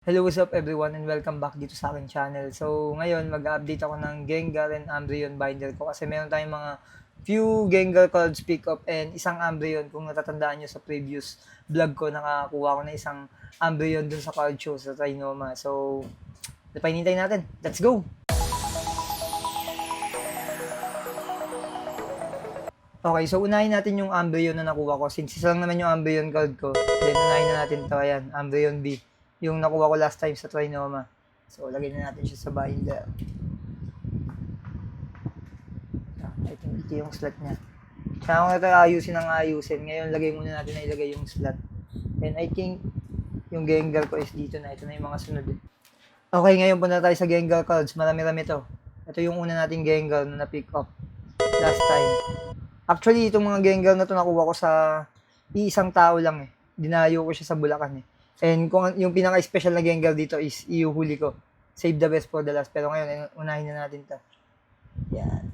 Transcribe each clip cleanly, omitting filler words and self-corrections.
Hello, what's up everyone and welcome back dito sa aking channel. So, ngayon mag-update ako ng Gengar and Umbreon binder ko kasi meron tayong mga few Gengar cards pick up and isang Umbreon. Kung natatandaan nyo sa previous vlog ko, nakakuha ko na isang Umbreon dun sa card show sa Trinoma. So, napainintay natin. Let's go! Okay, so unahin natin yung Umbreon na nakuha ko. Since isa lang naman yung Umbreon card ko, then unahin na natin to. Ayan, Umbreon B. Yung nakuha ko last time sa Trinoma. So, lagay na natin siya sa binder. Ito yung slot niya. Kaya kung ito ayusin ang ayusin. Ngayon, lagay muna natin na ilagay yung slot. And I think, yung Gengar ko is dito na. Ito na yung mga sunod. Okay, ngayon punta tayo sa Gengar cards. Marami-rami to. Ito yung una nating Gengar na na-pick up last time. Actually, itong mga Gengar na to nakuha ko sa iisang tao lang eh. Dinayo ko siya sa Bulacan eh. And kung yung pinaka-special na Gengar dito is iuhuli ko. Save the best for the last. Pero ngayon, unahin na natin to. Yan.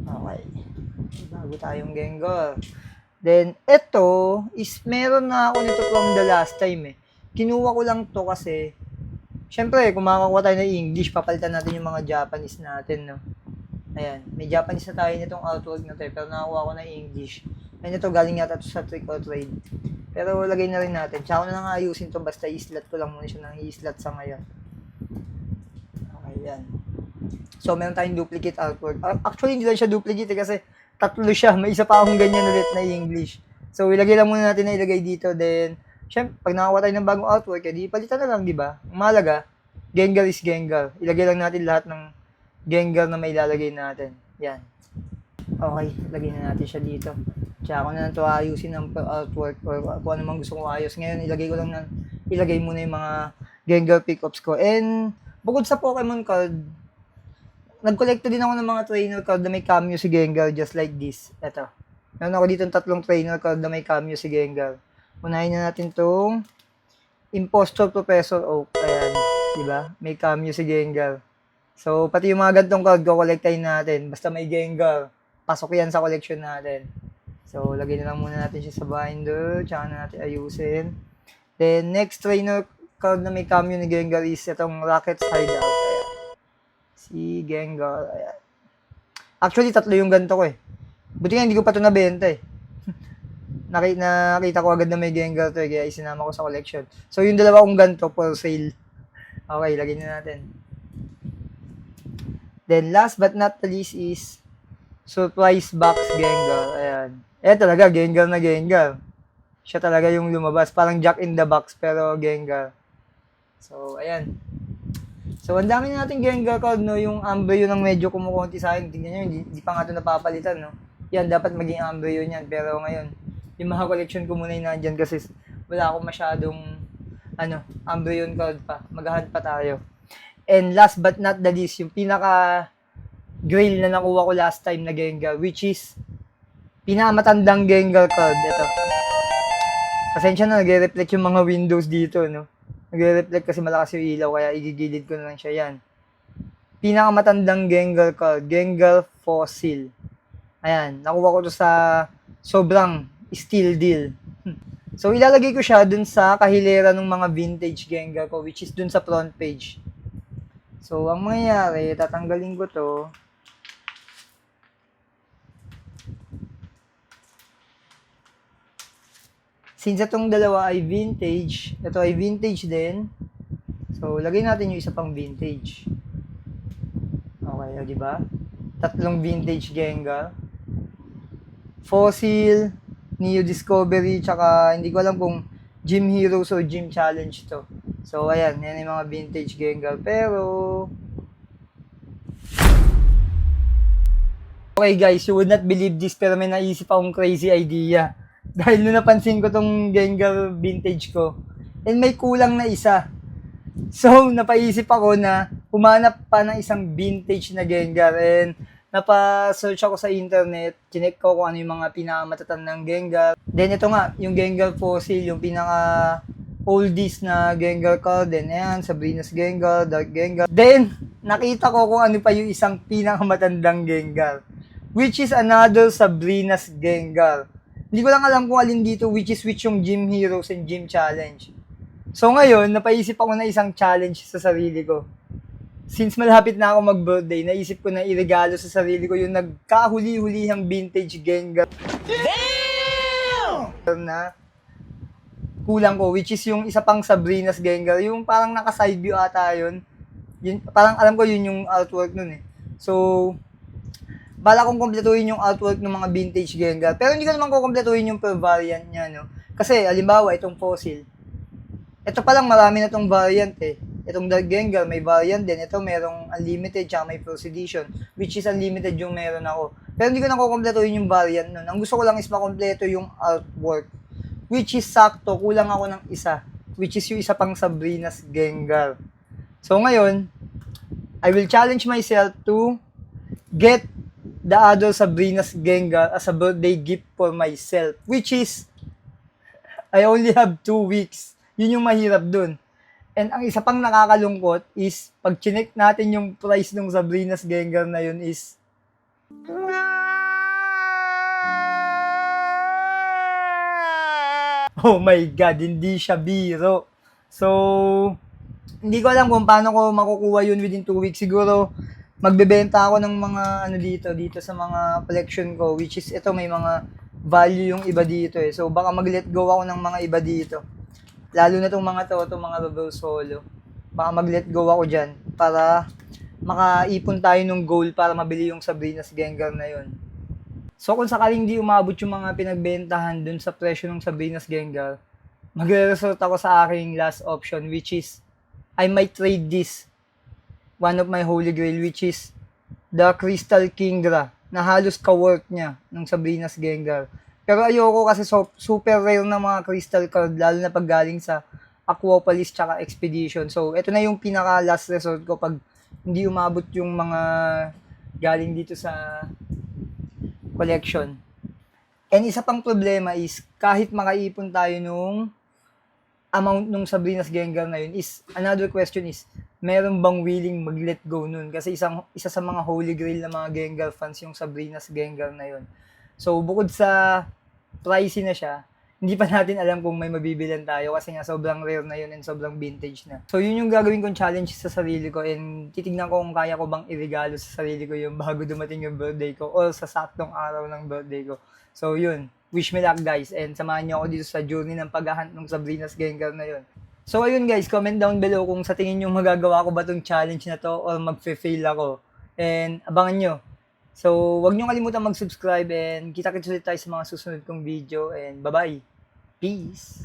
Okay. Bago tayong Gengar. Then, ito is meron na ako nito from the last time eh. Kinuha ko lang to kasi syempre, kung makakuha tayo ng English, papalitan natin yung mga Japanese natin, no? Ayan. May Japanese na tayo nitong artwork na to eh, pero nakakuha ko na English. And ito, galing yata to sa Trick or Trade. Pero lagay na rin natin. Tsaka ko na lang ayusin to, basta i-slot ko lang muna siya ng i-slot sa ngayon. Okay, yan. So, meron tayong duplicate artwork. Actually, hindi lang siya duplicate eh, kasi tatlo siya. May isa pa akong ganyan ulit na English. So, ilagay lang muna natin na ilagay dito. Then, syempre, pag nakakuha tayo ng bagong artwork, edi palitan na lang, di ba? Ang mahalaga, Gengar is Gengar. Ilagay lang natin lahat ng Gengar na may ilalagay natin. Yan. Okay, lagay na natin siya dito. Tsaka ako na lang ito ayusin ng artwork or kung ano mang gusto kong ayos. Ngayon, ilagay muna yung mga Gengar pickups ko. And, bukod sa Pokemon card, nag-collect din ako ng mga trainer card na may cameo si Gengar just like this. Ito. Meron ako dito tatlong trainer card na may cameo si Gengar. Unahin na natin tong Impostor Professor Oak. Ayan. Diba? May cameo si Gengar. So, pati yung mga gantong card, ko-collectayin natin. Basta may Gengar, pasok yan sa collection natin. So, lagay na lang muna natin siya sa binder. Tsaka na natin ayusin. Then, next trainer card na may cameo ni Gengar is itong Rocket's Hideout. Ayan. Si Gengar. Ayan. Actually, tatlo yung ganito ko eh. Buti nga hindi ko pa ito nabenta eh. Nakita ko agad na may Gengar to eh, kaya isinama ko sa collection. So, yung dalawa kong ganito for sale. Okay, lagay na natin. Then, last but not the least is Surprise Box Gengar. Ayan. Talaga, Gengar na Gengar. Siya talaga yung lumabas. Parang Jack in the Box, pero Gengar. So, ayan. So, ang dami na natin Gengar card, no? Yung Umbreon ang medyo kumukunti sa akin. Tingnan nyo, hindi pa nga ito napapalitan, no? Yan, dapat maging Umbreon yan. Pero ngayon, yung mga collection ko muna yung nandyan kasi wala akong masyadong, Umbreon card pa. Maghahunt pa tayo. And last but not the least, yung pinaka-grail na nakuha ko last time na Gengar, which is pinakamatandang Gengar card. Ito. Pasensya na, nagre-reflect yung mga windows dito, no? Nagre-reflect kasi malakas yung ilaw, kaya igigilid ko na lang siya. Yan. Pinakamatandang Gengar card, Gengar Fossil. Ayan, nakuha ko to sa sobrang steal deal. So, ilalagay ko siya dun sa kahilera ng mga vintage Gengar ko, which is dun sa front page. So, ang mangyayari, tatanggalin ko to. Since itong dalawa ay vintage, ito ay vintage din. So, lagay natin yung isa pang vintage. Okay, di ba? Tatlong vintage Gengar. Fossil, Neo Discovery, tsaka hindi ko alam kung Gym Heroes o Gym Challenge to. So, ayan, yan yung mga vintage Gengar. Pero, okay guys, you would not believe this, pero may naisip akong crazy idea. Dahil nung napansin ko tong Gengar vintage ko, and may kulang na isa. So, napaisip ako na humanap pa ng isang vintage na Gengar. And, napa-search ako sa internet, chinek ko kung ano yung mga pinakamatatandang Gengar. Then, ito nga, yung Gengar Fossil, yung pinaka oldies na Gengar card. Then, ayan, Sabrina's Gengar, Dark Gengar. Then, nakita ko kung ano pa yung isang pinakamatandang Gengar, which is another Sabrina's Gengar. Hindi ko lang alam kung alin dito which yung Gym Heroes and Gym Challenge. So ngayon, napaisip ako na isang challenge sa sarili ko. Since malapit na ako mag-birthday, naisip ko na iregalo sa sarili ko yung nagkahuli-hulihang vintage Gengar. Damn! Na kulang ko, which is yung isa pang Sabrina's Gengar. Yung parang naka-side view ata yun. Parang alam ko yun yung artwork nun eh. So, bala kong kompletuhin yung artwork ng mga vintage Gengar. Pero hindi ko naman kukompletuhin yung per variant niya, no? Kasi, alimbawa, itong fossil. Ito pa lang, marami na itong variant eh. Itong Dark Gengar, may variant din. Ito, merong unlimited, tsaka may first edition. Which is unlimited yung meron ako. Pero hindi ko na kukompletuhin yung variant nun. Ang gusto ko lang is makompleto yung artwork. Which is sakto, kulang ako ng isa. Which is yung isa pang Sabrina's Gengar. So ngayon, I will challenge myself to get the other Sabrina's Gengar as a birthday gift for myself. Which is, I only have 2 weeks. Yun yung mahirap dun. And ang isa pang nakakalungkot is, pag chinek natin yung price ng Sabrina's Gengar na yun is, oh my God, hindi siya biro. So, hindi ko alam kung paano ko makukuha yun within 2 weeks. Siguro, magbebenta ako ng mga ano dito sa mga collection ko, which is ito, may mga value yung iba dito eh. So, baka mag-let go ako ng mga iba dito. Lalo na itong mga itong mga reverse solo. Baka mag-let go ako dyan para makaipon tayo ng goal para mabili yung Sabrina's Gengar na yun. So kung sakaling di umabot yung mga pinagbentahan dun sa presyo ng Sabrina's Gengar, magre-resort ako sa aking last option, which is I might trade this, one of my holy grail, which is the Crystal Kingdra, na halos ka-worth niya ng Sabrina's Gengar. Pero ayoko kasi super rare na mga crystal card, lalo na pag galing sa Aquapolis tsaka Expedition. So, ito na yung pinaka last resort ko pag hindi umabot yung mga galing dito sa collection. And isa pang problema is, kahit makaipon tayo nung amount nung Sabrina's Gengar na yun, is, another question is, meron bang willing mag-let go nun? Kasi isa sa mga holy grail na mga Gengar fans yung Sabrina's Gengar na yun. So, bukod sa pricey na siya, hindi pa natin alam kung may mabibilan tayo kasi nga sobrang rare na yun and sobrang vintage na. So, yun yung gagawin kong challenge sa sarili ko and titignan ko kung kaya ko bang irigalo sa sarili ko yung bago dumating yung birthday ko or sa saktong araw ng birthday ko. So, yun. Wish me luck, guys, and samahan niyo ako dito sa journey ng paghahunt ng Sabrina's Gengar na yun. So, ayun guys, comment down below kung sa tingin nyo magagawa ko ba tong challenge na to or magfe-fail ako. And abangan nyo. So, wag niyo kalimutan mag-subscribe and kita-kits ulit tayo sa mga susunod kong video and bye-bye. Peace!